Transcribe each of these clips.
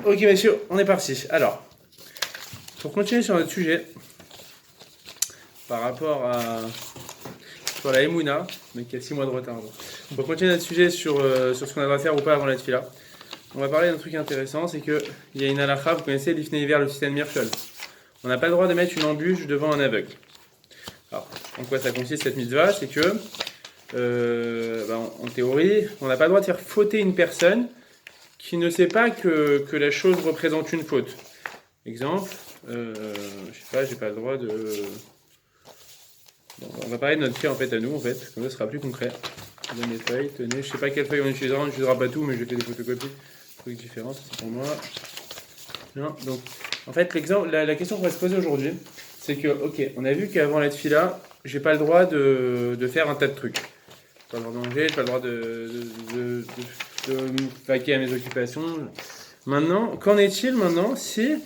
Ok messieurs, on est parti. Alors, pour continuer sur notre sujet, par rapport à sur la Emouna, mais qui a 6 mois de retard. Bon. Pour continuer notre sujet sur ce qu'on va faire ou pas avant la tefila, on va parler d'un truc intéressant, c'est qu'il y a une halakha, vous connaissez l'ifnei hiver, le système Mirchol. On n'a pas le droit de mettre une embûche devant un aveugle. Alors, en quoi ça consiste cette mitzvah? C'est que, en théorie, on n'a pas le droit de faire fauter une personne qui ne sait pas que la chose représente une faute. Exemple, je sais pas, j'ai pas le droit de... Bon, on va parler de notre cas en fait à nous, en fait, comme ça ce sera plus concret. Je donne les feuilles, tenez, je sais pas quelle feuille on n'utilisera pas tout, mais je fais des photocopies, trucs différents, c'est pour moi. Non, donc, en fait, l'exemple, la question qu'on va se poser aujourd'hui, c'est que, ok, on a vu qu'avant la tefila, j'ai pas le droit de faire un tas de trucs. J'ai pas le droit de manger, j'ai pas le droit de me vaquer à mes occupations. Maintenant, qu'en est-il maintenant si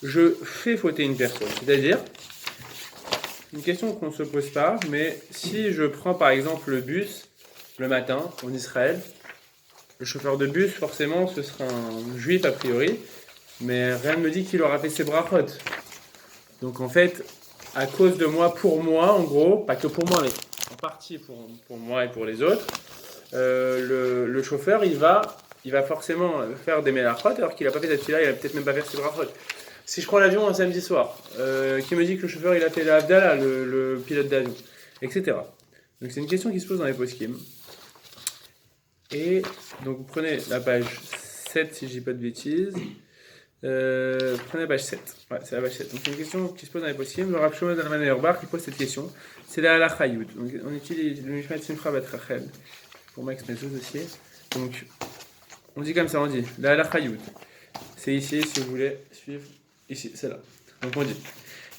je fais fauter une personne? C'est-à-dire, une question qu'on ne se pose pas, mais si je prends par exemple le bus le matin en Israël, le chauffeur de bus, forcément, ce sera un juif a priori, mais rien ne me dit qu'il aura fait ses brachot. Donc en fait, à cause de moi, pour moi, en gros, pas que pour moi, mais en partie pour moi et pour les autres, le chauffeur, il va forcément faire des melachot, alors qu'il n'a pas fait cette fila, il va peut-être même pas faire ses brachot. Si je prends l'avion un samedi soir, qui me dit que le chauffeur il a fait la Havdalah, le pilote d'avion, etc. Donc c'est une question qui se pose dans les poskim. Et donc vous prenez la page 7 si je dis pas de bêtises. Prenez la page 7. Ouais, c'est la page 7. Donc c'est une question qui se pose dans les poskim. Le Rav Shlomo Zalman Auerbach qui pose cette question. C'est la halakha yud. Donc on utilise le Mishmat Simcha Bat Rachel pour Max Mesos aussi. Donc on dit comme ça, on dit la halakha yud. C'est ici si vous voulez suivre. Ici, c'est là. Donc on dit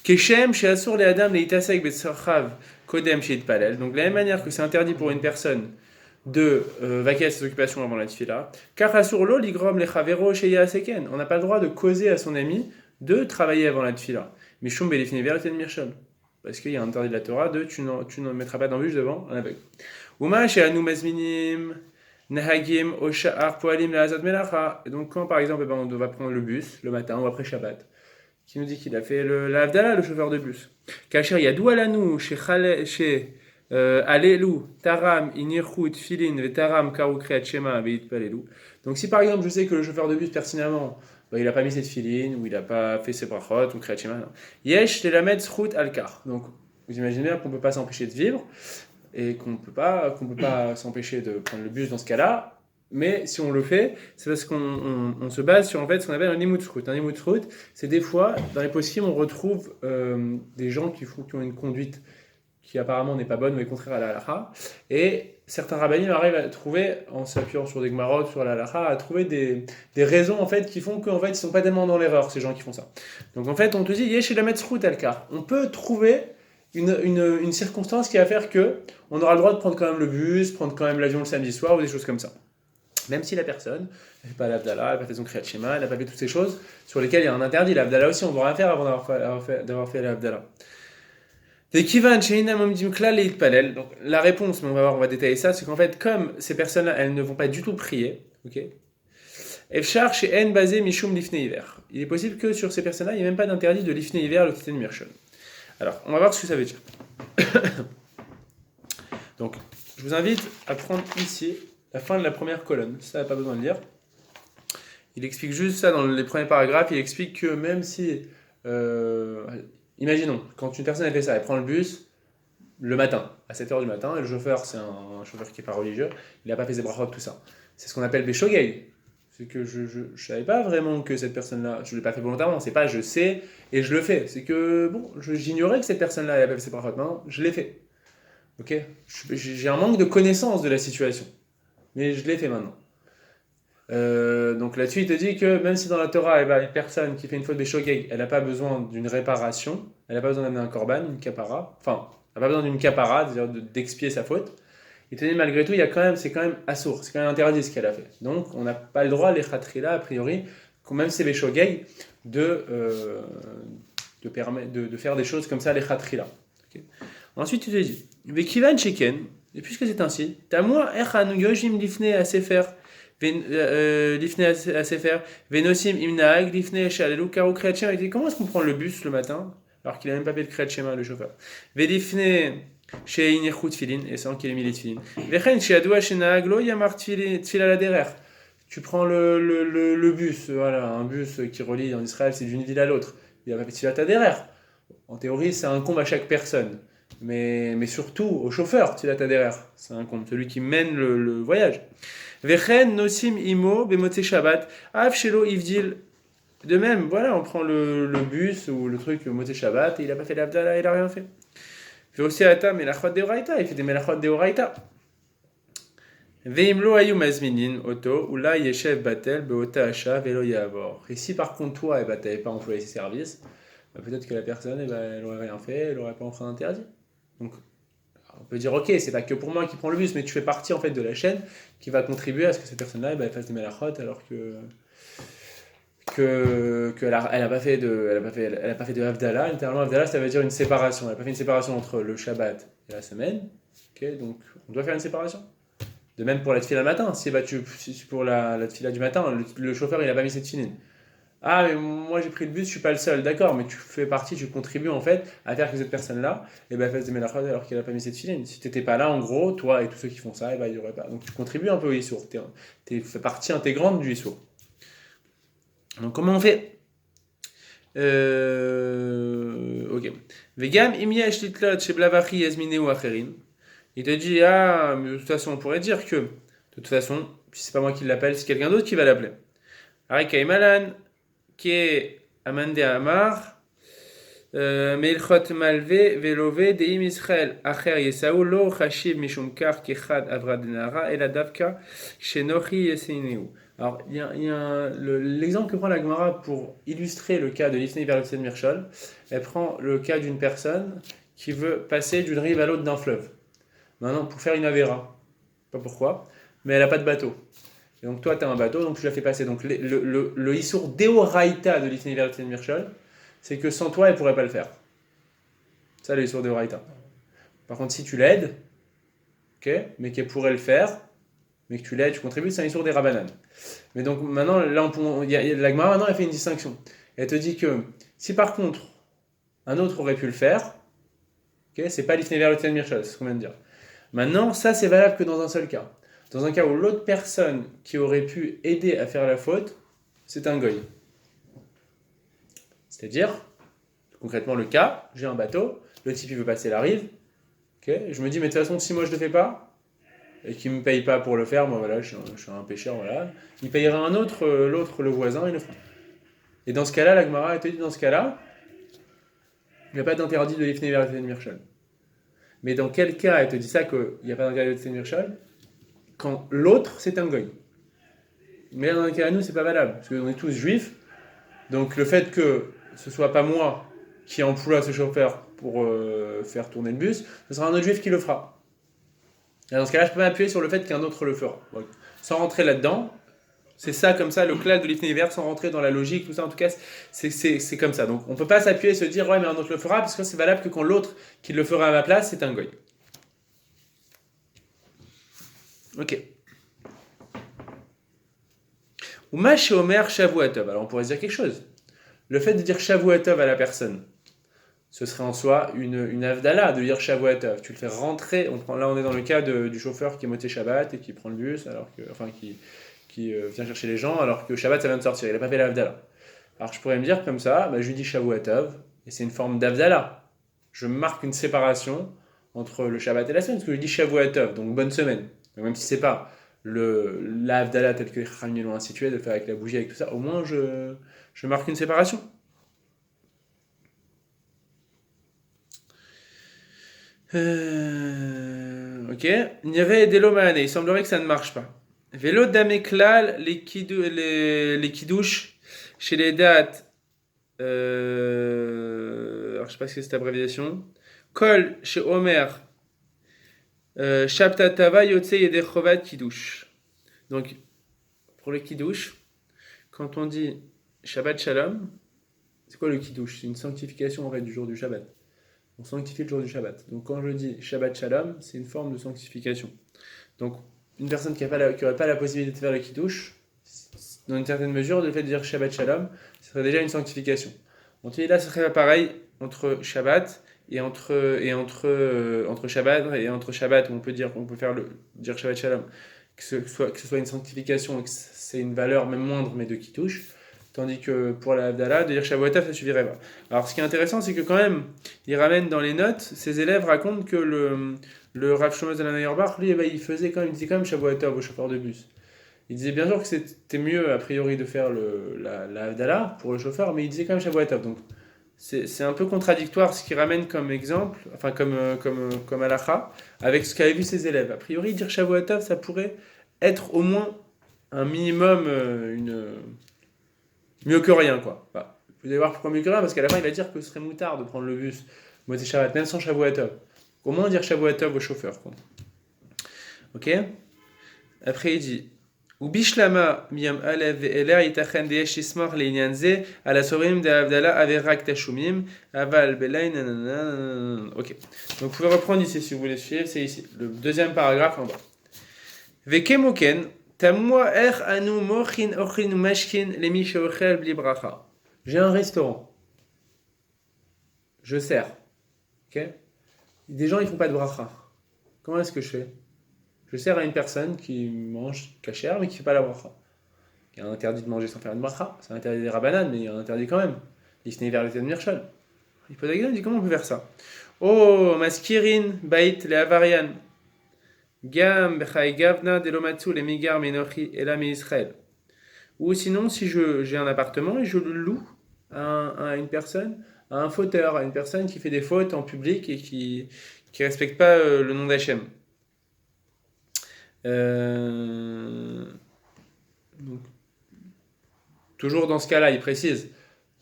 Keshem chez Asur les Adam les Itasek Betsarchav Kodem chez Itpalel. Donc de la même manière que c'est interdit pour une personne de vaquer à ses occupations avant la tefila, car Asur lo ligrom les Chavero chez Yaseken. On n'a pas le droit de causer à son ami de travailler avant la tefila. Mishum Belefine Verten Mirshon. Parce qu'il y a un interdit de la Torah de tu ne mettras pas d'embûche devant un aveugle. Uma chez Anu Mazminim. Nahagim, Osha'ar, Poalim, Lahazat Melacha. Et donc, quand par exemple, on va prendre le bus le matin ou après Shabbat, qui nous dit qu'il a fait la Havdalah, le chauffeur de bus. Kacher Yadou Alanu, chez Alelu, Taram, Inirchut, Filin, Vetaram, Karukreat, Shema, Veit Palelu. Donc, si par exemple, je sais que le chauffeur de bus, personnellement, il n'a pas mis cette filine, ou il n'a pas fait ses brachot, ou Kreat Shema, Yesh, Telamed, Srut, Alkar. Donc, vous imaginez bien qu'on ne peut pas s'empêcher de vivre et qu'on ne peut pas s'empêcher de prendre le bus dans ce cas-là, mais si on le fait, c'est parce qu'on se base sur en fait, ce qu'on appelle un limut-srout. Un limut-srout, c'est des fois, dans les poskim, on retrouve des gens qui ont une conduite qui apparemment n'est pas bonne ou est contraire à la halakha, et certains rabbinim arrivent à trouver, en s'appuyant sur des gmarot, sur la halakha, à trouver des raisons en fait, qui font qu'en fait, ils ne sont pas tellement dans l'erreur, ces gens qui font ça. Donc en fait, on te dit, yesh la srout al-kar. On peut trouver une circonstance qui va faire que on aura le droit de prendre quand même le bus, prendre quand même l'avion le samedi soir ou des choses comme ça. Même si la personne n'a pas l'Havdalah, elle n'a pas fait son Kriyat Shema, elle n'a pas fait toutes ces choses sur lesquelles il y a un interdit. L'Havdalah aussi, on ne doit rien faire avant d'avoir fait l'Havdalah. Donc la réponse, mais on va détailler ça, c'est qu'en fait, comme ces personnes-là, elles ne vont pas du tout prier, ok, Efshar chez En basé Mishum Lifnei Hiver. Il est possible que sur ces personnes-là, il n'y ait même pas d'interdit de Lifnei Hiver, le Titan Mirshon. Alors, on va voir ce que ça veut dire. Donc, je vous invite à prendre ici la fin de la première colonne. Ça n'a pas besoin de lire. Il explique juste ça dans les premiers paragraphes. Il explique que même si, imaginons, quand une personne a fait ça, elle prend le bus le matin, à 7h du matin, et le chauffeur, c'est un chauffeur qui n'est pas religieux, il n'a pas fait ses brachot, tout ça. C'est ce qu'on appelle Beshogeg. C'est que je ne savais pas vraiment que cette personne-là, je ne l'ai pas fait volontairement, c'est pas je sais et je le fais. C'est que, bon, j'ignorais que cette personne-là avait fait ses brachot, maintenant, je l'ai fait. Ok, j'ai un manque de connaissance de la situation, mais je l'ai fait maintenant. Donc là-dessus, il te dit que même si dans la Torah, une personne qui fait une faute Beshogeg, elle n'a pas besoin d'une réparation, elle n'a pas besoin d'amener un korban, une kapara, enfin, elle n'a pas besoin d'une kapara, c'est-à-dire d'expier sa faute. Il te dit malgré tout, c'est quand même assourd, c'est quand même interdit ce qu'elle a fait. Donc on n'a pas le droit, les khatrila, a priori, même c'est Beshogeg, de faire des choses comme ça, les khatrila. Okay. Ensuite, il te dit, Vekivan Sheken, et puisque c'est ainsi, Tamua Echanu Yojim Lifne à Sefer, Lifne Asefer, Venosim Imnaag, Lifne Eshal, Karo Kriyat Shema. Il dit comment est-ce qu'on prend le bus le matin alors qu'il n'a même pas fait le Kriyat Shema, le chauffeur? Velifne chez Inirchut Filin, et sans qu'il ait mis les Tfilin. Vechen chez Adoua chez Naaglo, Yamar Tfil à la derrière. Tu prends le bus, voilà, un bus qui relie en Israël, c'est d'une ville à l'autre. Il n'a pas fait Tfil à ta derrière. En théorie, c'est un comble à chaque personne. Mais surtout au chauffeur, Tfil à ta derrière. C'est un comble, celui qui mène le voyage. Vechen nosim imo bemote Shabbat, av shelo ivdil. De même, voilà, on prend le bus ou le truc mote Shabbat et il n'a pas fait l'Avdala, il n'a rien fait. Fait aussi ata melachot deoraita, il fait des melachot deoraita. Veimlo ayu mazminin oto, ou là yeshev batel beota asha velo yavor. Et si par contre toi, tu n'avais pas employé ses services, bah, peut-être que la personne, elle n'aurait rien fait, elle n'aurait pas enfreint interdit. Donc, on peut dire, ok, c'est pas que pour moi qui prends le bus, mais tu fais partie en fait de la chaîne qui va contribuer à ce que cette personne-là elle fasse des melachot alors qu'elle a pas fait de Havdalah. Littéralement, Havdalah, ça veut dire une séparation. Elle n'a pas fait une séparation entre le Shabbat et la semaine. Ok, donc on doit faire une séparation. De même pour la tefila le matin. Si pour la tefila du matin, le chauffeur il n'a pas mis cette tefilin. Ah, mais moi j'ai pris le bus, je suis pas le seul, d'accord, mais tu fais partie, tu contribues en fait à faire que cette personne-là fasse des melachot alors qu'elle n'a pas mis cette filine. Si tu n'étais pas là, en gros, toi et tous ceux qui font ça, il n'y aurait pas. Donc tu contribues un peu au Issour, tu fais partie intégrante du Issour. Donc comment on fait Ok. Vegam imia shtitlat sheblavachi yazmine ou acherim. Il te dit, ah, mais de toute façon, on pourrait dire que, de toute façon, si c'est pas moi qui l'appelle, c'est quelqu'un d'autre qui va l'appeler. Arika Imalan, qui est Amande Amar, Meilchot Malve, Velove, Deim Israël, Acher Yesaou, Lo Chashiv Mishum Kar, Kechad Avradenara, et la Davka, Shenochi Yesineu. Alors, il y a l'exemple que prend la Gemara pour illustrer le cas de l'Ifnei vers le Mirchol. Elle prend le cas d'une personne qui veut passer d'une rive à l'autre d'un fleuve. Maintenant, pour faire une Avera, pas pourquoi, mais elle n'a pas de bateau. Et donc toi, tu as un bateau, donc tu l'as fait passer. Donc le Issour Deoraita de l'Ifnei vers le Mirchol, c'est que sans toi, elle ne pourrait pas le faire. Ça, le Issour Deoraita. Par contre, si tu l'aides, okay, mais qu'elle pourrait le faire, mais que tu l'aides, tu contribues, c'est un Issour des Rabanan. Mais donc maintenant, là, la Gemara, maintenant, elle fait une distinction. Elle te dit que si par contre, un autre aurait pu le faire, okay, c'est pas l'Ifnei vers le Mirchol, c'est ce qu'on vient de dire. Maintenant, ça, c'est valable que dans un seul cas. Dans un cas où l'autre personne qui aurait pu aider à faire la faute, c'est un goy. C'est-à-dire, concrètement le cas, j'ai un bateau, le type il veut passer la rive, okay, je me dis mais de toute façon si moi je le fais pas, et qu'il me paye pas pour le faire, moi voilà, je suis un pêcheur, voilà, il payera un autre, l'autre, le voisin, il le fera. Et dans ce cas-là, la Gemara elle te dit dans ce cas-là, il n'y a pas d'interdit de l'Ifnei vers le Mirchol. Mais dans quel cas elle te dit ça qu'il n'y a pas d'interdit de l'Ifnei Mirchol? Quand l'autre c'est un goy. Mais dans le cas à nous c'est pas valable, parce qu'on est tous juifs, donc le fait que ce soit pas moi qui emploie ce chauffeur pour faire tourner le bus, ce sera un autre juif qui le fera. Et dans ce cas-là, je peux m'appuyer sur le fait qu'un autre le fera. Donc, sans rentrer là-dedans, c'est ça comme ça, le clal de l'Ifnei vers, sans rentrer dans la logique, tout ça, en tout cas, c'est comme ça. Donc on ne peut pas s'appuyer et se dire, ouais, mais un autre le fera, parce que c'est valable que quand l'autre qui le fera à ma place, c'est un goy. Ok. Ou ma Omer Shavuatov. Alors on pourrait se dire quelque chose. Le fait de dire Shavuatov à la personne, ce serait en soi une avdala de dire Shavuatov. Tu le fais rentrer. Là, on est dans le cas du chauffeur qui est moté Shabbat et qui prend le bus, qui vient chercher les gens, alors que Shabbat, ça vient de sortir. Il n'a pas fait l'avdala. Alors, je pourrais me dire comme ça, je lui dis Shavuatov, et c'est une forme d'avdala. Je marque une séparation entre le Shabbat et la semaine, parce que je dis Shavuatov, donc bonne semaine. Donc, même si c'est pas l'avdala tel que les Chachamim l'ont institué, de le faire avec la bougie, avec tout ça, au moins je marque une séparation. Ok. Nire Delomane, il semblerait que ça ne marche pas. Vélo Dameklal, les kidouches chez les dates. Alors je sais pas si c'est cette abréviation. Kol chez Omer. Shabtatava Yotse Yedechovat Kidouche. Donc, pour le kidouche, quand on dit Shabbat Shalom, c'est quoi le kidouche? C'est une sanctification en fait du jour du Shabbat. On sanctifie le jour du Shabbat. Donc quand je dis Shabbat Shalom, c'est une forme de sanctification. Donc une personne qui n'aurait pas la possibilité de faire le Kiddush, dans une certaine mesure, le fait de dire Shabbat Shalom, ce serait déjà une sanctification. On dit là, ce serait pareil entre Shabbat entre Shabbat, où on peut dire dire Shabbat Shalom, que ce soit une sanctification et que c'est une valeur même moindre, mais de Kiddush. Tandis que pour la Havdalah, de dire Shavuotov, ça suffirait pas. Alors ce qui est intéressant, c'est que quand même, il ramène dans les notes, ses élèves racontent que le Rav Shlomo Zalman Auerbach, lui, il disait quand même Shavuotov au chauffeur de bus. Il disait bien sûr que c'était mieux, a priori, de faire la Havdalah pour le chauffeur, mais il disait quand même Shavuotov. Donc c'est un peu contradictoire ce qu'il ramène comme exemple, enfin comme halakha, avec ce qu'avaient vu ses élèves. A priori, dire Shavuotov, ça pourrait être au moins un minimum mieux que rien, quoi. Enfin, vous allez voir pourquoi mieux que rien, parce qu'à la fin, il va dire que ce serait moutard de prendre le bus Motzei Shabbat, même sans Shavuotov. Au moins dire Shavuotov au chauffeur, quoi. Ok. Après, il dit Ubishlama miyam alev ve'eler yitachen deyesh yismach le'inyan ze ala sorim de Havdalah averak tashumim aval belay nanana. Ok. Donc, vous pouvez reprendre ici si vous voulez suivre, c'est ici. Le deuxième paragraphe en bas. Vekemoken. J'ai un restaurant. Je sers. Okay, des gens, ils font pas de bracha. Comment est-ce que je fais? Je sers à une personne qui mange kasher, mais qui fait pas la bracha. Il y a un interdit de manger sans faire une bracha. C'est un interdit des rabbanan, mais il y a un interdit quand même. Il se n'est vers le thème Mirchol. Il pose la question, il dit comment on peut faire ça? Oh, maskirin, bait, le avarian. Gam bechai gavna de lomatsu le migar menochi elam Israël. Ou sinon, si j'ai un appartement et je le loue à une personne, à un fauteur, à une personne qui fait des fautes en public et qui respecte pas le nom d'Hachem. Donc, toujours dans ce cas-là, il précise,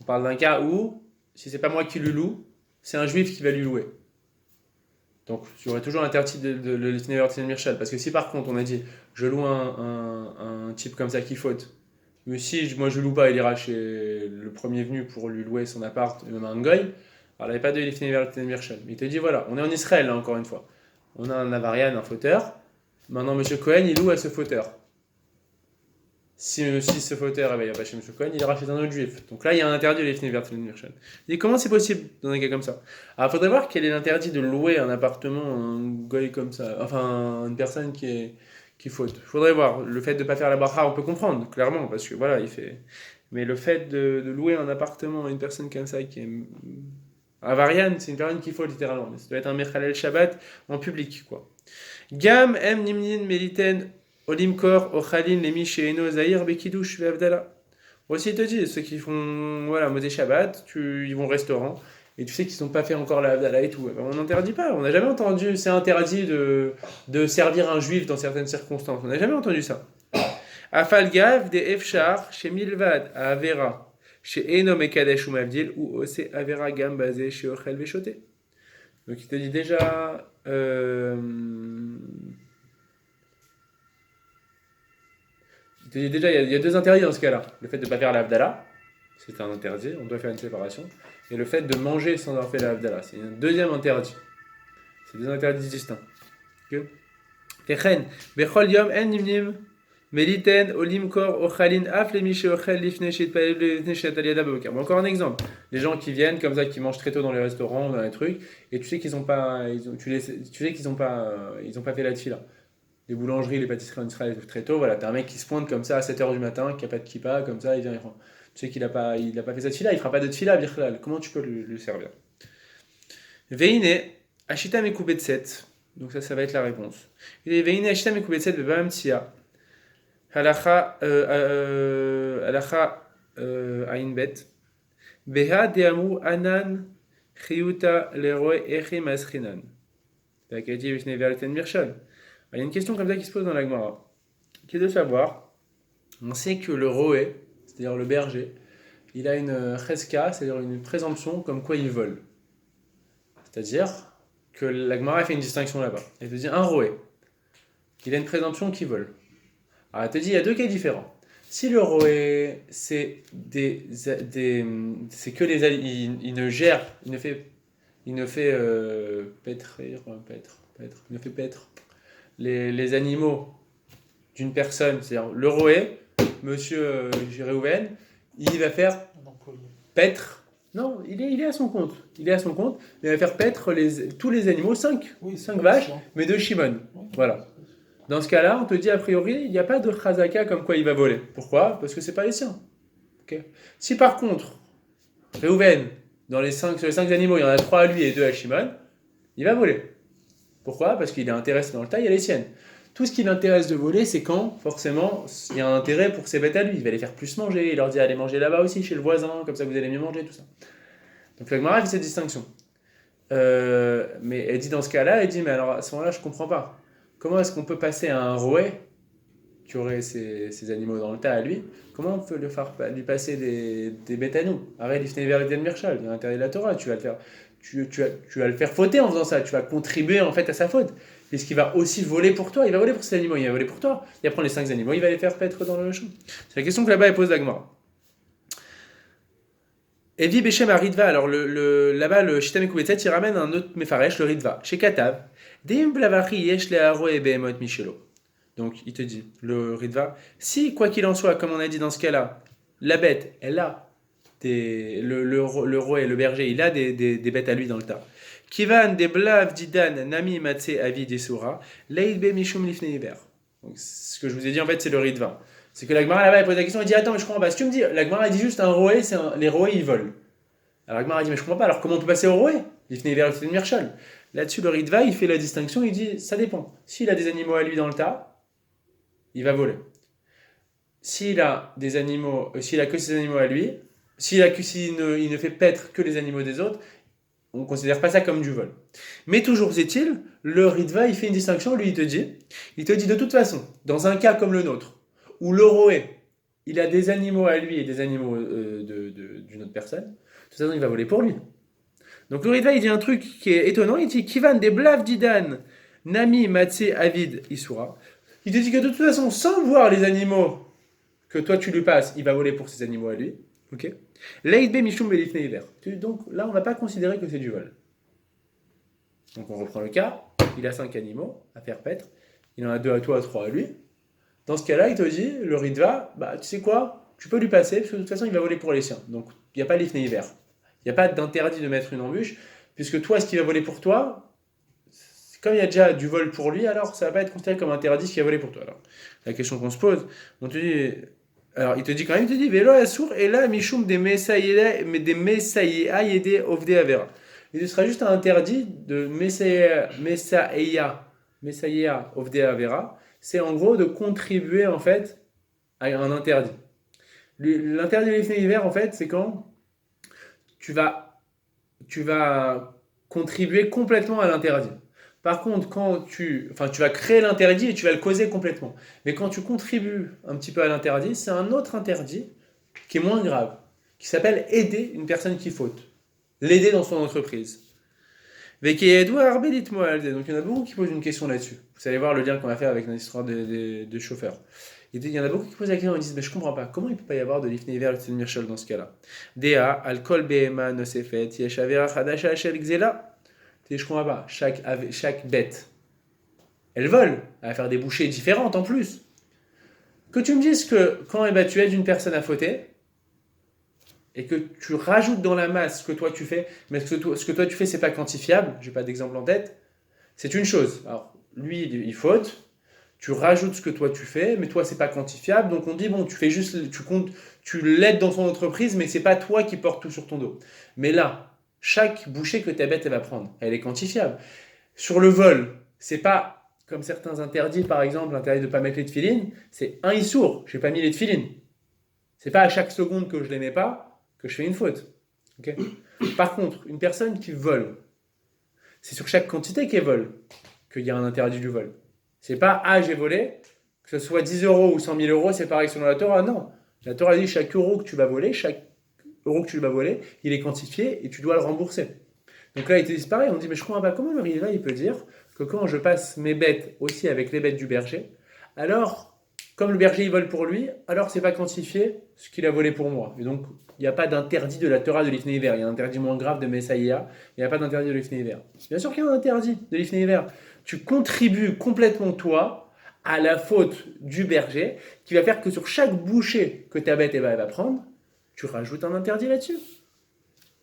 on parle d'un cas où, si c'est pas moi qui le loue, c'est un juif qui va lui louer. Donc, j'aurais toujours interdit de le dessiner vers Mirchal. Parce que si par contre, on a dit, je loue un type comme ça qui faute, mais si moi je loue pas, il ira chez le premier venu pour lui louer son appart, même un goy, alors il n'y avait pas de dessiner vers Mirchal. Mais il te dit, voilà, on est en Israël, là, encore une fois. On a un avarian, un fauteur. Maintenant, M. Cohen, il loue à ce fauteur. Si ce fauteur ne va pas chez M. Cohen, il ira chez un autre juif. Donc là, il y a un interdit de l'Ifnei vers Mirchal. Il dit comment c'est possible dans un cas comme ça? Alors il faudrait voir quel est l'interdit de louer un appartement à un goy comme ça, enfin une personne qui faute. Il faudrait voir. Le fait de ne pas faire la bracha, on peut comprendre, clairement, parce que voilà, il fait. Mais le fait de louer un appartement à une personne comme ça qui est. Avarian, c'est une personne qui faute littéralement. Mais ça doit être un Mechalel Shabbat en public, quoi. Gam em nimnin meliten. Olimkor, Ochalin, Lemi, Sheeno, Zahir, Bekidush, Veavdala. Aussi, il te dit, ceux qui font, voilà, Motzei Shabbat, ils vont au restaurant, et tu sais qu'ils n'ont pas fait encore la Havdalah et tout. On n'interdit pas, on n'a jamais entendu, c'est interdit de servir un juif dans certaines circonstances. On n'a jamais entendu ça. Afalgav, de Efshar, chez Milvad, à Avera, chez Eno, Mekadesh ou Mavdil, ou Ose Avera, Gam, Bazé, chez Ochel, Veshoté. Donc, il te dit déjà, déjà, il y a deux interdits dans ce cas-là. Le fait de ne pas faire la Havdalah, c'est un interdit, on doit faire une séparation. Et le fait de manger sans avoir fait la Havdalah, c'est un deuxième interdit. C'est deux interdits distincts. Encore un exemple. Les gens qui viennent comme ça, qui mangent très tôt dans les restaurants, dans les trucs, et tu sais qu'ils n'ont pas, ils ont pas fait la tefila. Les boulangeries, les pâtisseries en Israël très tôt, voilà, t'as un mec qui se pointe comme ça à 7h du matin, qui n'a pas de kippa, comme ça, il vient, il prend. Tu sais qu'il n'a pas fait cette fila, il fera pas de tefila, birchlal. Comment tu peux le servir? Veine, Ashita Mekubetset. Donc ça va être la réponse. Et Veine, Ashita Mekubetset, Bebam Tia. Halacha, Ainbet. Beha Deamu Anan, Chiyuta, Leroy, Echi Masrinan. Takati Vishne Verten Mirchal. Il y a une question comme ça qui se pose dans la Gemara, qui est de savoir, on sait que le roé, c'est-à-dire le berger, il a une cheska, c'est-à-dire une présomption comme quoi il vole. C'est-à-dire que la Gemara fait une distinction là-bas. Elle te dit un roé, il a une présomption qu'il vole. Alors elle te dit il y a deux cas différents. Si le roé, c'est que il ne gère, il ne fait paître, les animaux d'une personne, c'est-à-dire le roé, monsieur Réhouven, il va faire paître. Non, il est à son compte. Il est à son compte. Il va faire paître tous les animaux, 5 vaches, mais de Shimon. Voilà. Dans ce cas-là, on te dit a priori, il n'y a pas de chazaka comme quoi il va voler. Pourquoi? Parce que c'est pas les siens. Okay. Si par contre, Réhouven, sur les 5 animaux, il y en a 3 à lui et 2 à Shimon, il va voler. Pourquoi? Parce qu'il est intéressé dans le tas, il y a les siennes. Tout ce qui l'intéresse de voler, c'est quand, forcément, il y a un intérêt pour ses bêtes à lui. Il va les faire plus manger, il leur dit allez manger là-bas aussi, chez le voisin, comme ça vous allez mieux manger, tout ça. Donc la Gemara fait cette distinction. Mais elle dit dans ce cas-là, elle dit mais alors à ce moment-là, je comprends pas. Comment est-ce qu'on peut passer à un rouet qui aurait ses animaux dans le tas à lui? Comment on peut lui passer des bêtes à nous? Arrête l'ifnei vers le Mirchal, il y a l'intérêt de la Torah, tu vas le faire fauter en faisant ça, tu vas contribuer en fait à sa faute. Puisqu'il va aussi voler pour toi, il va voler pour ses animaux, il va voler pour toi. Il va prendre les 5 animaux, il va les faire paître dans le champ. C'est la question que là-bas elle pose la Gemara. Evi Beshem à Ritva, alors là-bas le Shita Mekubetset il ramène un autre Mefaresh, le Ritva, chez Katav, Deim Blavachi Yesh Le'aro et Behemot Michelo. Donc il te dit, le Ritva, si quoi qu'il en soit, comme on a dit dans ce cas-là, la bête, elle a le roi et le berger, il a des bêtes à lui dans le tas. Kivan de blav didan nami matse avi desura, leidbe mishum lifnei iber. Donc ce que je vous ai dit en fait, c'est le Ritva. C'est que la Gemara là-bas elle pose la question, il dit attends mais je comprends pas. Si tu me dis, la Gemara elle dit juste un roé, les roés ils volent. Alors la Gemara dit mais je comprends pas. Alors comment on peut passer au roé? Lifnei iber, lifnei mirchal. Là-dessus le Ritva il fait la distinction, il dit ça dépend. S'il a des animaux à lui dans le tas, il va voler. S'il a des animaux, s'il a que ses animaux à lui, s'il ne fait paître que les animaux des autres, on ne considère pas ça comme du vol. Mais toujours est-il, le Ritva, il fait une distinction, lui, il te dit de toute façon, dans un cas comme le nôtre, où le roé, il a des animaux à lui et des animaux d'une autre personne, de toute façon, il va voler pour lui. Donc le Ritva, il dit un truc qui est étonnant, il dit Kivan des blav didan, nami matse avid isura. Il te dit que de toute façon, sans voir les animaux que toi tu lui passes, il va voler pour ses animaux à lui. Ok. Donc là, on ne va pas considérer que c'est du vol. Donc on reprend le cas, il a 5 animaux à faire paître, il en a 2 à toi, 3 à lui. Dans ce cas-là, il te dit, le Ritva, tu sais quoi, tu peux lui passer, parce que de toute façon, il va voler pour les siens. Donc il n'y a pas l'ifnei hiver. Il n'y a pas d'interdit de mettre une embûche, puisque toi, ce qui va voler pour toi, comme il y a déjà du vol pour lui, alors ça ne va pas être considéré comme interdit ce qui va voler pour toi. Alors, la question qu'on se pose, on te dit... Alors, il te dit quand même, il te dit, Vélo Assour, et là, Mishum des Messaïa yede Ovde Avera. Il sera juste un interdit de Messaïa Ovde Avera. C'est en gros de contribuer, en fait, à un interdit. L'interdit de l'ifnei hiver, en fait, c'est quand tu vas contribuer complètement à l'interdit. Par contre, quand tu vas créer l'interdit et tu vas le causer complètement. Mais quand tu contribues un petit peu à l'interdit, c'est un autre interdit qui est moins grave, qui s'appelle aider une personne qui faute. L'aider dans son entreprise. Donc il y en a beaucoup qui posent une question là-dessus. Vous allez voir le lien qu'on a fait avec notre histoire de chauffeur. Il y en a beaucoup qui posent la question et disent mais je comprends pas, comment il peut pas y avoir de l'ifnei hiver et de mirchol dans ce cas-là? Dea, alcool behema nosefet, yeshavera chadasha shel gzela. Je comprends pas. Chaque bête, elle vole. Elle va faire des bouchées différentes en plus. Que tu me dises que quand tu aides une personne à fauter, et que tu rajoutes dans la masse ce que toi tu fais, mais ce que toi tu fais, c'est pas quantifiable, j'ai pas d'exemple en tête, c'est une chose. Alors, lui, il faute, tu rajoutes ce que toi tu fais, mais toi, c'est pas quantifiable, donc on dit, bon, tu fais juste, tu l'aides dans son entreprise, mais c'est pas toi qui portes tout sur ton dos. Mais là, chaque bouchée que ta bête elle va prendre, elle est quantifiable. Sur le vol, c'est pas comme certains interdits, par exemple, l'interdit de ne pas mettre les tefilines, c'est un issour, je n'ai pas mis les tefilines. C'est pas à chaque seconde que je les mets pas que je fais une faute. Okay. Par contre, une personne qui vole, c'est sur chaque quantité qu'elle vole qu'il y a un interdit du vol. C'est pas j'ai volé, que ce soit 10 euros ou 100 000 euros, c'est pareil selon la Torah. Non, la Torah dit chaque euro que tu vas voler, il est quantifié et tu dois le rembourser. Donc là, il te dit pareil, on dit mais je comprends pas comment le Riva il peut dire que quand je passe mes bêtes aussi avec les bêtes du berger, alors comme le berger il vole pour lui, alors c'est pas quantifié ce qu'il a volé pour moi. Et donc il n'y a pas d'interdit de la Torah de l'ifnei hiver, il y a un interdit moins grave de Messaïa, il n'y a pas d'interdit de l'ifnei hiver. Bien sûr qu'il y a un interdit de l'ifnei hiver. Tu contribues complètement toi à la faute du berger, qui va faire que sur chaque bouchée que ta bête elle va prendre, tu rajoutes un interdit là-dessus.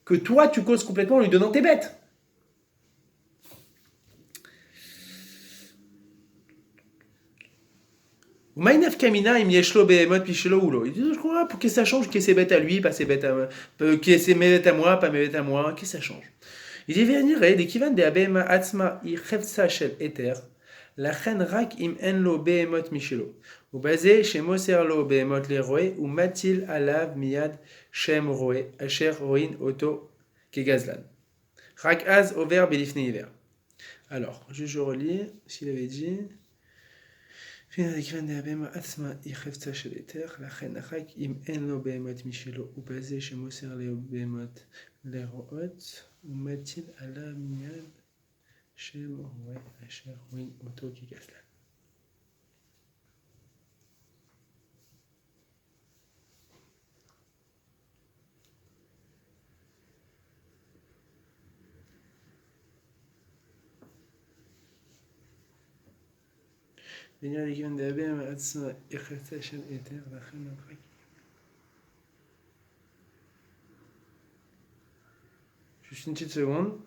Que toi, tu causes complètement en lui donnant tes bêtes. Maïnaf Kamina, il mieshlo behemot pichelo oulo. Il dit, je crois, pour que ça change, que c'est bête à lui, pas ses bêtes à moi, que c'est mes bêtes à moi, pas mes bêtes à moi, que ça change. Il dit, venir, des kivan de abema atzma i chevtsa shel eter, la chen rak im en lo behemot michelo. Ou basé chez moser lo behemot le roé, ou matil alav miyad shem roé, asher roin auto kegazlan. Rak az over belifne hiver. Alors, je relis, s'il avait dit. לכן הבהמה עצמה היא חפצה של היתר, לכן החג אם אין לו בהמות משלו ובזה שמוסר לו בהמות לרעות ומטיל עליו מיד שם רואה אשר רואים אותו כגזלן. venir לכן הבהמה עצמה היא חפצה של היתר, לכן החג Juste une petite seconde.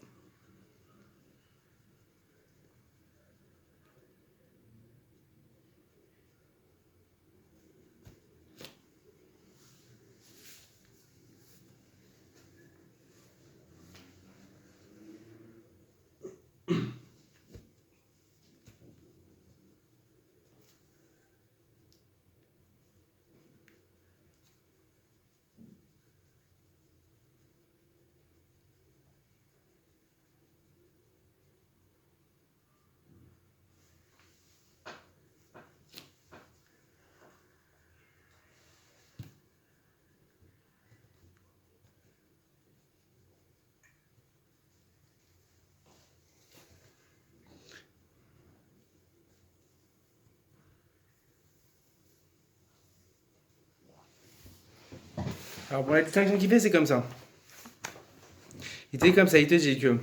Alors pour la distinction qu'il fait, c'est comme ça. Il te dit comme ça, il te dit que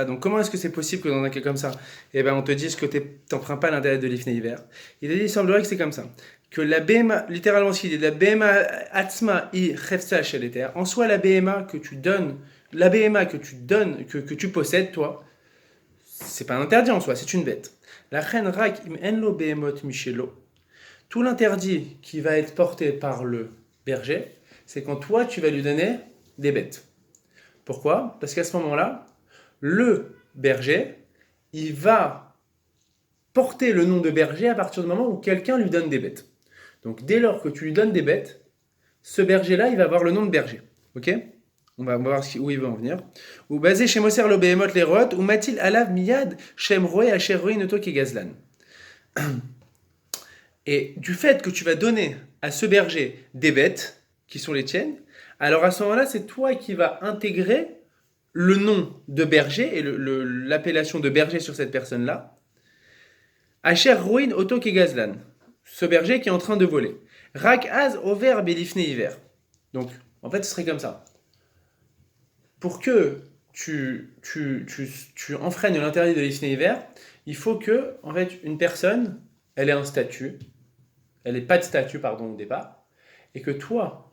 donc comment est-ce que c'est possible que dans un cas comme ça, eh ben on te dise que t'empruntes pas l'intérêt de l'ifne hiver. Il te dit, il semblerait que c'est comme ça. Que la BMA, littéralement ce qu'il dit, la BMA atzma i chefsa shel eter, en soi la BMA que tu donnes, que tu possèdes toi, c'est pas un interdit en soi, c'est une bête. La chen rak im enlo behemot michelo. Tout l'interdit qui va être porté par le berger, c'est quand toi tu vas lui donner des bêtes. Pourquoi ? Parce qu'à ce moment-là, le berger, il va porter le nom de berger à partir du moment où quelqu'un lui donne des bêtes. Donc dès lors que tu lui donnes des bêtes, ce berger-là, il va avoir le nom de berger. Ok ? On va voir où il veut en venir. Ou basé chez Moser lo behemot lerot, ou matil alav miyad shem roé asher roé noto kegazlan. Et du fait que tu vas donner à ce berger des bêtes qui sont les tiennes, alors à ce moment-là, c'est toi qui vas intégrer le nom de berger et l'appellation de berger sur cette personne-là. Asher roin auto kegazlan, ce berger qui est en train de voler. Rak az over belifne hiver. Donc, en fait, ce serait comme ça. Pour que tu enfreignes l'interdit de l'ifne hiver, il faut que, en fait, une personne, elle ait un statut, elle n'ait pas de statut, pardon, au départ, et que toi,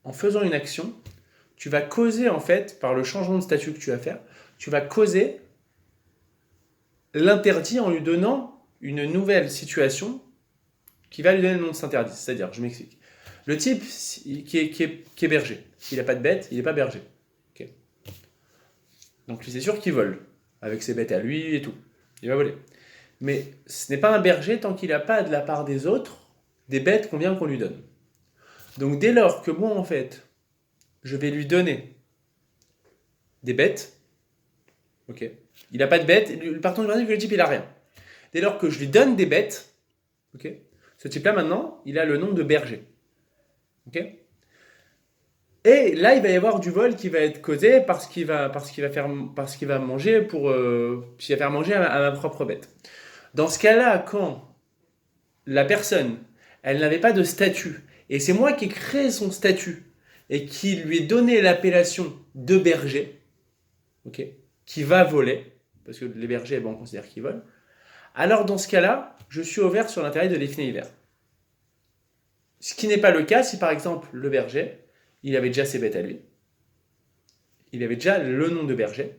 en faisant une action, tu vas causer, en fait, par le changement de statut que tu vas faire, tu vas causer l'interdit en lui donnant une nouvelle situation qui va lui donner le nom de cet interdit. C'est-à-dire, je m'explique. Le type qui est berger, il n'a pas de bête, il n'est pas berger. Okay. Donc, c'est sûr qu'il vole, avec ses bêtes à lui et tout. Il va voler. Mais ce n'est pas un berger tant qu'il n'a pas de la part des autres des bêtes qu'on vient qu'on lui donne. Donc dès lors que moi en fait, je vais lui donner des bêtes, ok, il n'a pas de bêtes, partons du principe que le type il n'a rien. Dès lors que je lui donne des bêtes, ok, ce type-là maintenant, il a le nom de berger, ok. Et là, il va y avoir du vol qui va être causé parce qu'il va manger s'il va faire manger à ma propre bête. Dans ce cas-là, quand la personne, elle n'avait pas de statut, et c'est moi qui ai créé son statut, et qui lui ai donné l'appellation de berger, ok, qui va voler, parce que les bergers, bon, on considère qu'ils volent, alors dans ce cas-là, je suis ouvert sur l'intérêt de l'ifné hiver. Ce qui n'est pas le cas si par exemple le berger, il avait déjà ses bêtes à lui, il avait déjà le nom de berger,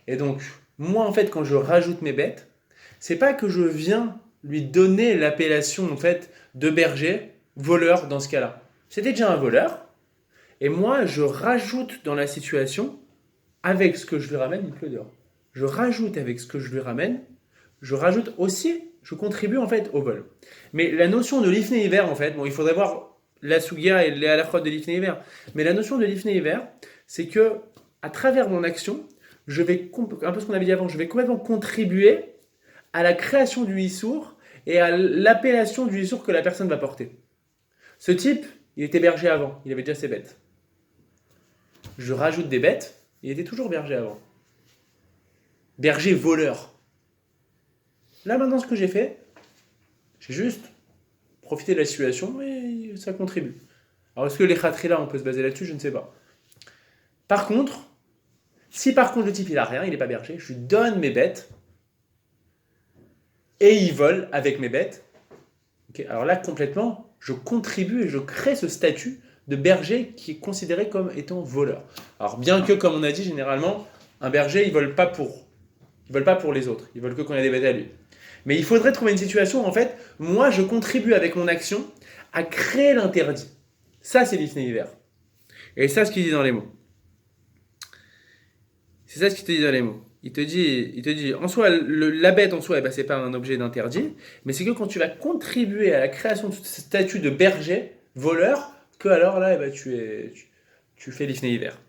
et donc moi en fait quand je rajoute mes bêtes, c'est pas que je viens lui donner l'appellation en fait de berger, voleur dans ce cas-là. C'était déjà un voleur, et moi je rajoute dans la situation avec ce que je lui ramène, il pleut dehors. Je rajoute avec ce que je lui ramène, je rajoute aussi, je contribue en fait au vol. Mais la notion de l'ifné hiver en fait, bon il faudrait voir la sugia et les halachot de l'ifné hiver, mais la notion de l'ifné hiver, c'est que à travers mon action, je vais, un peu ce qu'on avait dit avant, je vais complètement contribuer à la création du issour et à l'appellation du issour que la personne va porter. Ce type, il était berger avant, il avait déjà ses bêtes. Je rajoute des bêtes, il était toujours berger avant. Berger voleur. Là maintenant ce que j'ai fait, j'ai juste profité de la situation et ça contribue. Alors est-ce que les khatri là on peut se baser là-dessus, je ne sais pas. Par contre, si par contre le type il a rien, il n'est pas berger, je lui donne mes bêtes et il vole avec mes bêtes. Okay, alors là complètement, je contribue et je crée ce statut de berger qui est considéré comme étant voleur. Alors bien que comme on a dit généralement, un berger il vole pas pour les autres, il vole que quand il y a des bêtes à lui. Mais il faudrait trouver une situation où en fait, moi je contribue avec mon action à créer l'interdit. Ça c'est l'ifné hiver. Et ça ce qu'il dit dans les mots. C'est ça ce qu'il te dit dans les mots. Il te dit, en soi, la bête en soi, c'est pas un objet d'interdit, mais c'est que quand tu vas contribuer à la création de ce statut de berger, voleur, que alors là, tu fais l'ifné hiver.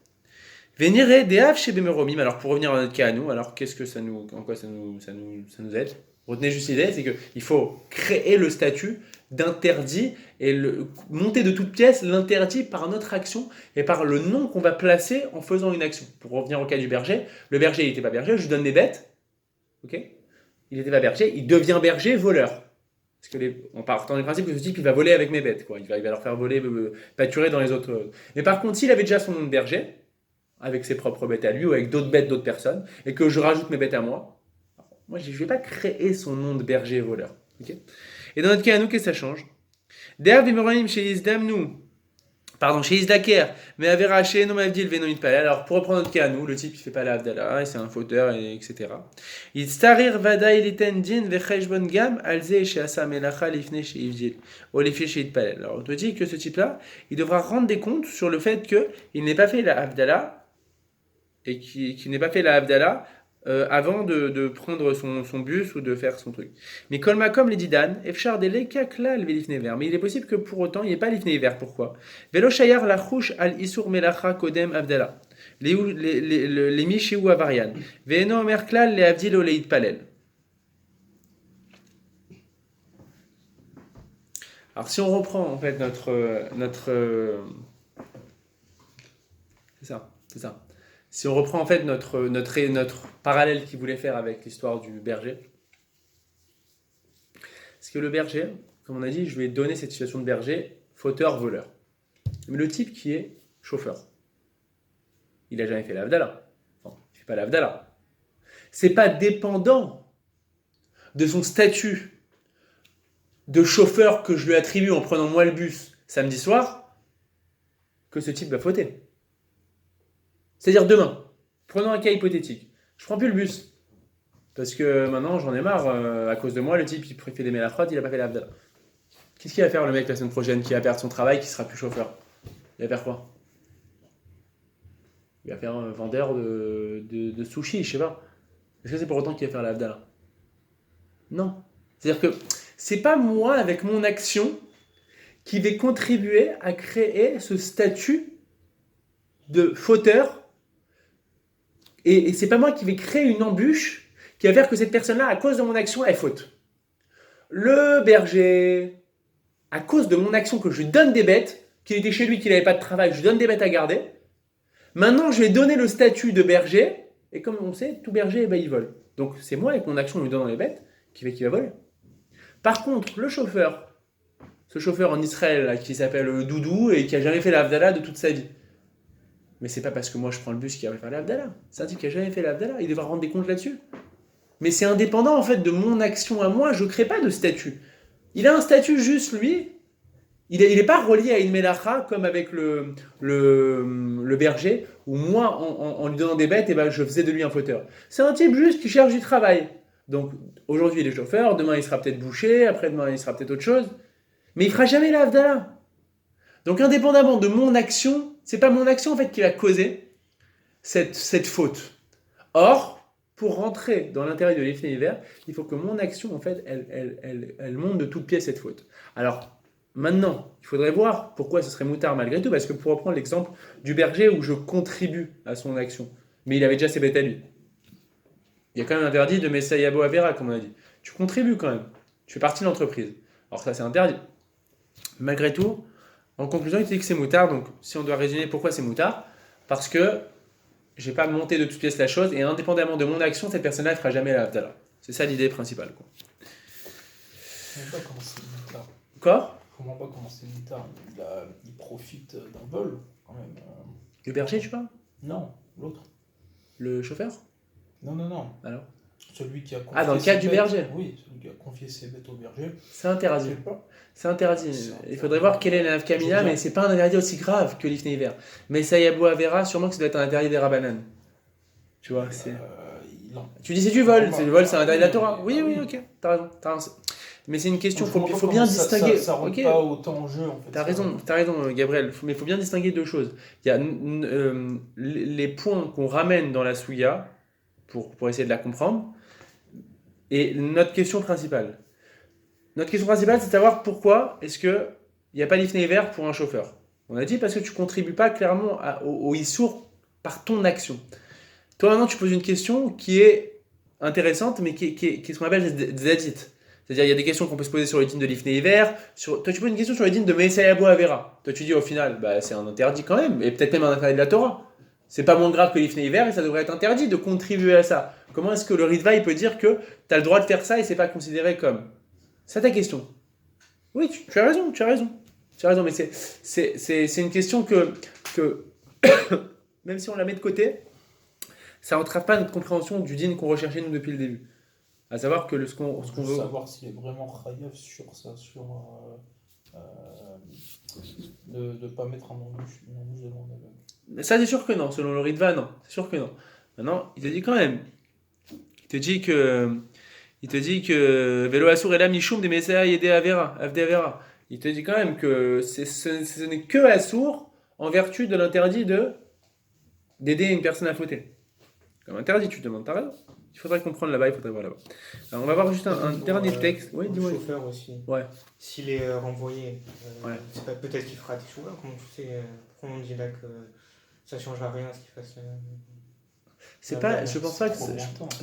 Venire des chez Bemeromim. Alors pour revenir à notre cas à nous, alors qu'est-ce que en quoi ça nous aide? Retenez juste l'idée, c'est qu'il faut créer le statut d'interdit et monter de toute pièce l'interdit par notre action et par le nom qu'on va placer en faisant une action. Pour revenir au cas du berger, le berger il n'était pas berger, je lui donne des bêtes, ok? Il n'était pas berger, il devient berger voleur. Parce que on part dans le principe que ce type il va voler avec mes bêtes, quoi. Il va leur faire voler, pâturer dans les autres. Mais par contre, s'il avait déjà son nom de berger, avec ses propres bêtes à lui ou avec d'autres bêtes d'autres personnes, et que je rajoute mes bêtes à moi, moi je ne vais pas créer son nom de berger voleur. Okay, et dans notre cas à nous, qu'est-ce que ça change? Chez Isdaker, mais Avera chez Nomavdil Venomit Palais. Alors pour reprendre notre cas à nous, le type il fait pas la Abdallah, c'est un fauteur, etc. Il starir vada iliten din vecheshbon gam alze chez Asa Melacha lifne chez Ivdil, ou lifne chez Itpalel. Alors on te dit que ce type-là, il devra rendre des comptes sur le fait qu'il n'ait pas fait la Abdallah et qui n'ait pas fait la Abdallah avant de prendre son bus ou de faire son truc. Mais Kolma comme les Didan, Efchar de l'Ekakla le Lifnever. Mais il est possible que pour autant il n'y ait pas Lifnever. Pourquoi? Velo Shayar la Chouch al Isur Melacha Kodem Abdallah. Les Michi ou Avarian. Veno Merklal les Abdil Oleit Palel. Alors si on reprend en fait notre c'est ça. Si on reprend en fait notre parallèle qu'il voulait faire avec l'histoire du berger, parce que le berger, comme on a dit, je lui ai donné cette situation de berger, fauteur-voleur. Mais le type qui est chauffeur, il n'a jamais fait l'Avdallah. Enfin, il ne fait pas l'Avdallah. C'est pas dépendant de son statut de chauffeur que je lui attribue en prenant moi le bus samedi soir que ce type va fauter. C'est-à-dire demain, prenons un cas hypothétique, je prends plus le bus. Parce que maintenant j'en ai marre, à cause de moi, le type il préfère des la frotte, il a pas fait l'Abdallah. Qu'est-ce qu'il va faire le mec la semaine prochaine qui va perdre son travail, qui sera plus chauffeur? Il va faire quoi? Il va faire un vendeur de sushi, je sais pas. Est-ce que c'est pour autant qu'il va faire l'Abdallah? Non. C'est-à-dire que c'est pas moi avec mon action qui vais contribuer à créer ce statut de fauteur. Et c'est pas moi qui vais créer une embûche qui va faire que cette personne-là, à cause de mon action, elle faute. Le berger, à cause de mon action que je lui donne des bêtes, qu'il était chez lui, qu'il n'avait pas de travail, je lui donne des bêtes à garder, maintenant je vais donner le statut de berger, et comme on sait, tout berger, il vole. Donc c'est moi, avec mon action, lui donnant les bêtes, qui va voler. Par contre, le chauffeur, ce chauffeur en Israël là, qui s'appelle Doudou et qui a jamais fait l'Avdallah de toute sa vie, mais c'est pas parce que moi je prends le bus qu'il va faire l'Abdallah. C'est un type qui a jamais fait l'Abdallah. Il devra rendre des comptes là-dessus. mais c'est indépendant en fait de mon action à moi, je ne crée pas de statut. Il a un statut juste lui, il n'est pas relié à une mélacha comme avec le berger, où moi, en lui donnant des bêtes, eh ben, je faisais de lui un fauteur. C'est un type juste qui cherche du travail. Donc aujourd'hui il est chauffeur, demain il sera peut-être boucher, après-demain il sera peut-être autre chose, mais il ne fera jamais la Havdalah. Donc indépendamment de mon action, c'est pas mon action en fait qui va causer cette faute. Or, pour rentrer dans l'intérêt de l'effet hiver, il faut que mon action en fait, elle monte de toutes pièces cette faute. Alors maintenant, il faudrait voir pourquoi ce serait moutard malgré tout, parce que pour reprendre l'exemple du berger où je contribue à son action, mais il avait déjà ses bêtes à lui. Il y a quand même interdit de Messayabo Avera, comme on a dit. Tu contribues quand même. Tu fais partie de l'entreprise. Alors ça, c'est interdit. Malgré tout, en conclusion, il te dit que c'est moutard. Donc, si on doit résumer pourquoi c'est moutard, parce que je n'ai pas monté de toutes pièces la chose, et indépendamment de mon action, cette personne-là ne fera jamais la Havdalah. C'est ça l'idée principale. Quoi. Je ne sais pas comment c'est moutard. Quoi ? Je ne comprends pas comment c'est moutard. Il profite d'un vol, quand même. Le berger, tu parles ? Non, l'autre. Le chauffeur ? Non. Alors ? Celui qui a confié Ah, dans le cas du berger ? Oui, celui qui a confié ses bêtes au berger. C'est interdit. Je sais pas. C'est interdit. C'est Il faudrait voir quelle est la nafkamina, mais c'est pas un interdit aussi grave que l'ifnei hiver. Mais Sayabou Avera, sûrement que ça doit être un interdit des Rabbanan. Tu vois, c'est. Tu dis c'est du vol, c'est un interdit de la Torah. Oui, ok, t'as raison. Mais c'est une question, il faut bien distinguer. Ça rentre pas autant en jeu en fait. T'as raison, Gabriel, mais il faut bien distinguer deux choses. Il y a les points qu'on ramène dans la Souya pour essayer de la comprendre, et notre question principale. Notre question principale, c'est de savoir pourquoi est-ce qu'il n'y a pas l'ifnei hiver pour un chauffeur. On a dit parce que tu ne contribues pas clairement au issour par ton action. Toi, maintenant, tu poses une question qui est intéressante, mais qui est ce qu'on appelle des adits. C'est-à-dire, il y a des questions qu'on peut se poser sur le dîme de l'ifnei hiver. Toi, tu poses une question sur le dîme de Messayabo Avera. Toi, tu dis au final, c'est un interdit quand même, et peut-être même un interdit de la Torah. C'est pas moins grave que l'ifnei hiver, et ça devrait être interdit de contribuer à ça. Comment est-ce que le Ritva, il peut dire que tu as le droit de faire ça et c'est pas considéré comme... C'est ta question. Oui, tu as raison. Tu as raison, mais c'est une question que même si on la met de côté, ça n'entrave pas notre compréhension du din qu'on recherchait nous depuis le début. À savoir que ce qu'on veut... savoir s'il est vraiment chayav sur ça, de ne pas mettre un manouche de l'on. Ça, c'est sûr que non. Selon le Ritva, non. C'est sûr que non. Maintenant, il te dit quand même. Il te dit que Velo Asur et la Mishum des Messiah Yede Avera. Il te dit quand même que ce n'est que Asur en vertu de l'interdit d'aider une personne à fauter. Comme interdit, tu te demandes, t'as raison. Il faudrait comprendre là-bas, il faudrait voir là-bas. Alors, on va voir juste un dernier texte. Oui, dis-moi. Le chauffeur aussi. Ouais. S'il est renvoyé, Ouais. c'est pas peut-être qu'il fera des choix. Comment tu sais, pourquoi on dit là que ça changera rien ce qu'il fasse. C'est pas, je pense pas que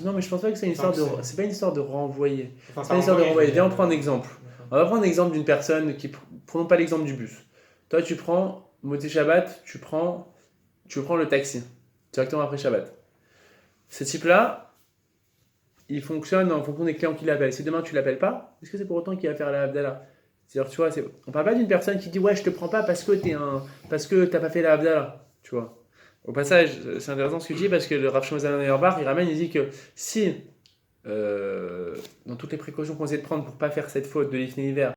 non, mais je pense pas que c'est une histoire c'est pas une histoire de renvoyer. Enfin, C'est pas une histoire de renvoyer. Viens, on prend un exemple. On va prendre l'exemple d'une personne qui, prenons pas l'exemple du bus. Toi, tu prends Motzei Shabbat, tu prends le taxi directement après Shabbat. Ce type-là, il fonctionne en fonction des clients qui l'appellent. Si demain tu l'appelles pas, est-ce que c'est pour autant qu'il va faire la Havdalah? C'est-à-dire, tu vois, on parle pas d'une personne qui dit ouais, je te prends pas parce que t'as pas fait la Havdalah, tu vois. Au passage, c'est intéressant ce que tu dis parce que le Rav Shlomo Zalman Auerbach, il ramène, il dit que si, dans toutes les précautions qu'on essaie de prendre pour pas faire cette faute de l'ifnei hiver,